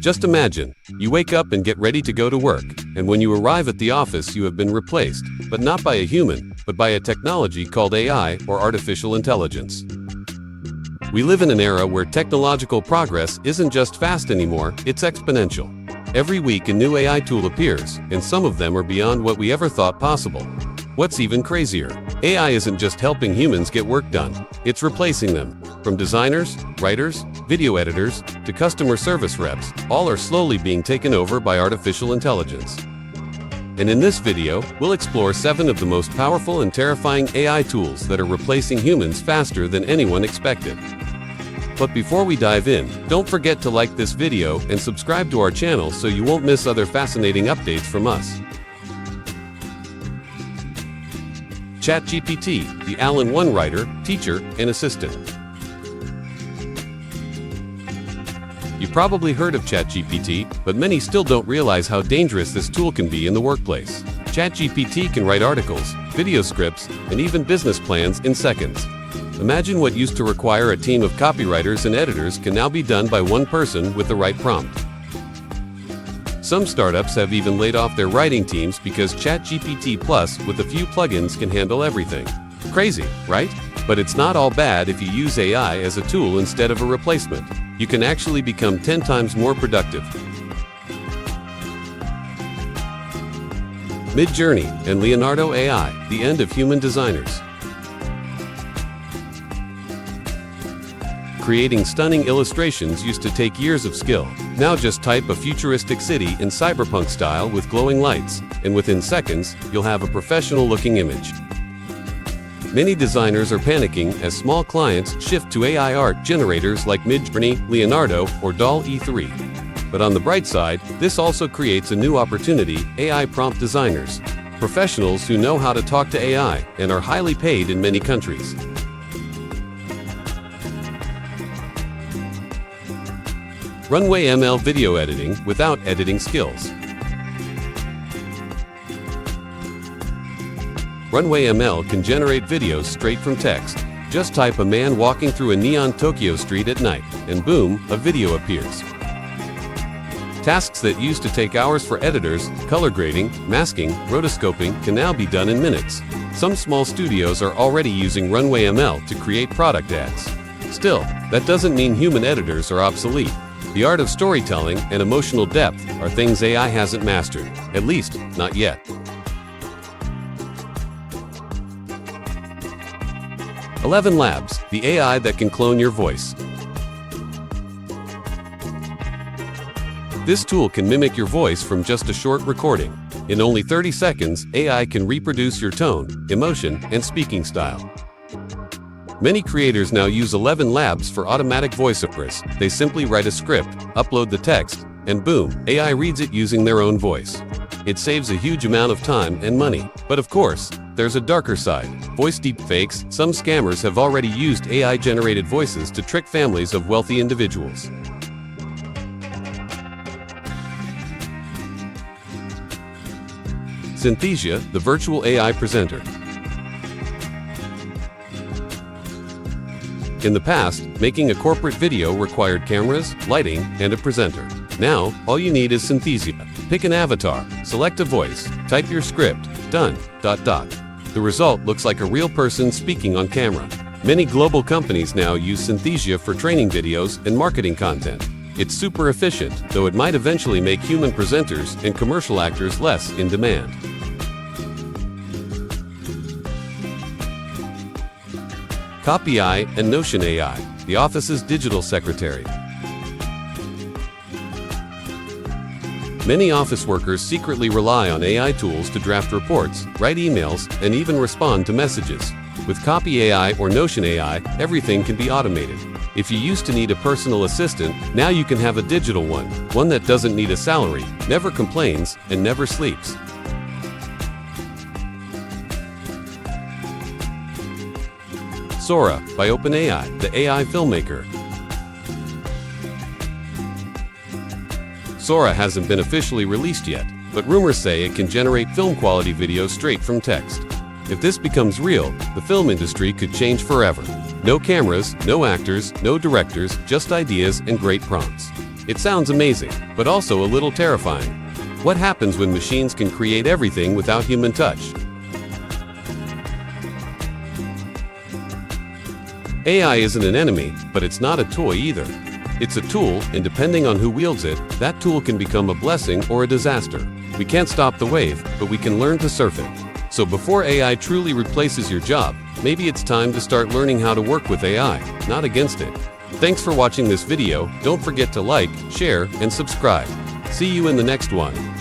Just imagine, you wake up and get ready to go to work, and when you arrive at the office you have been replaced, but not by a human, but by a technology called AI, or artificial intelligence. We live in an era where technological progress isn't just fast anymore, it's exponential. Every week a new AI tool appears, and some of them are beyond what we ever thought possible. What's even crazier, AI isn't just helping humans get work done, it's replacing them. From designers, writers, video editors, to customer service reps, all are slowly being taken over by artificial intelligence. And in this video, we'll explore 7 of the most powerful and terrifying AI tools that are replacing humans faster than anyone expected. But before we dive in, don't forget to like this video and subscribe to our channel so you won't miss other fascinating updates from us. ChatGPT, the all-in-one writer, teacher, and assistant. You've probably heard of ChatGPT, but many still don't realize how dangerous this tool can be in the workplace. ChatGPT can write articles, video scripts, and even business plans in seconds. Imagine what used to require a team of copywriters and editors can now be done by one person with the right prompt. Some startups have even laid off their writing teams because ChatGPT Plus with a few plugins can handle everything. Crazy, right? But it's not all bad if you use AI as a tool instead of a replacement. You can actually become 10 times more productive. Midjourney and Leonardo AI, the end of human designers. Creating stunning illustrations used to take years of skill. Now just type a futuristic city in cyberpunk style with glowing lights, and within seconds, you'll have a professional-looking image. Many designers are panicking as small clients shift to AI art generators like Midjourney, Leonardo, or DALL-E 3. But on the bright side, this also creates a new opportunity: AI prompt designers. Professionals who know how to talk to AI and are highly paid in many countries. Runway ML video editing without editing skills. Runway ML can generate videos straight from text. Just type "a man walking through a neon Tokyo street at night," and boom, a video appears. Tasks that used to take hours for editors, color grading, masking, rotoscoping, can now be done in minutes. Some small studios are already using Runway ML to create product ads. Still, that doesn't mean human editors are obsolete. The art of storytelling and emotional depth are things AI hasn't mastered, at least, not yet. ElevenLabs, the AI that can clone your voice. This tool can mimic your voice from just a short recording. In only 30 seconds, AI can reproduce your tone, emotion, and speaking style. Many creators now use ElevenLabs for automatic voiceovers. They simply write a script, upload the text, and boom, AI reads it using their own voice. It saves a huge amount of time and money. But of course, there's a darker side. Voice deepfakes. Some scammers have already used AI-generated voices to trick families of wealthy individuals. Synthesia, the virtual AI presenter. In the past, making a corporate video required cameras, lighting, and a presenter. Now, all you need is Synthesia. Pick an avatar, select a voice, type your script, done, ... The result looks like a real person speaking on camera. Many global companies now use Synthesia for training videos and marketing content. It's super efficient, though it might eventually make human presenters and commercial actors less in demand. CopyEye and Notion AI, the office's digital secretary. Many office workers secretly rely on AI tools to draft reports, write emails, and even respond to messages. With CopyEye or Notion AI, everything can be automated. If you used to need a personal assistant, now you can have a digital one that doesn't need a salary, never complains, and never sleeps. Sora by OpenAI, the AI filmmaker. Sora hasn't been officially released yet, but rumors say it can generate film-quality videos straight from text. If this becomes real, the film industry could change forever. No cameras, no actors, no directors, just ideas and great prompts. It sounds amazing, but also a little terrifying. What happens when machines can create everything without human touch? AI isn't an enemy, but it's not a toy either. It's a tool, and depending on who wields it, that tool can become a blessing or a disaster. We can't stop the wave, but we can learn to surf it. So before AI truly replaces your job, maybe it's time to start learning how to work with AI, not against it. Thanks for watching this video. Don't forget to like, share, and subscribe. See you in the next one.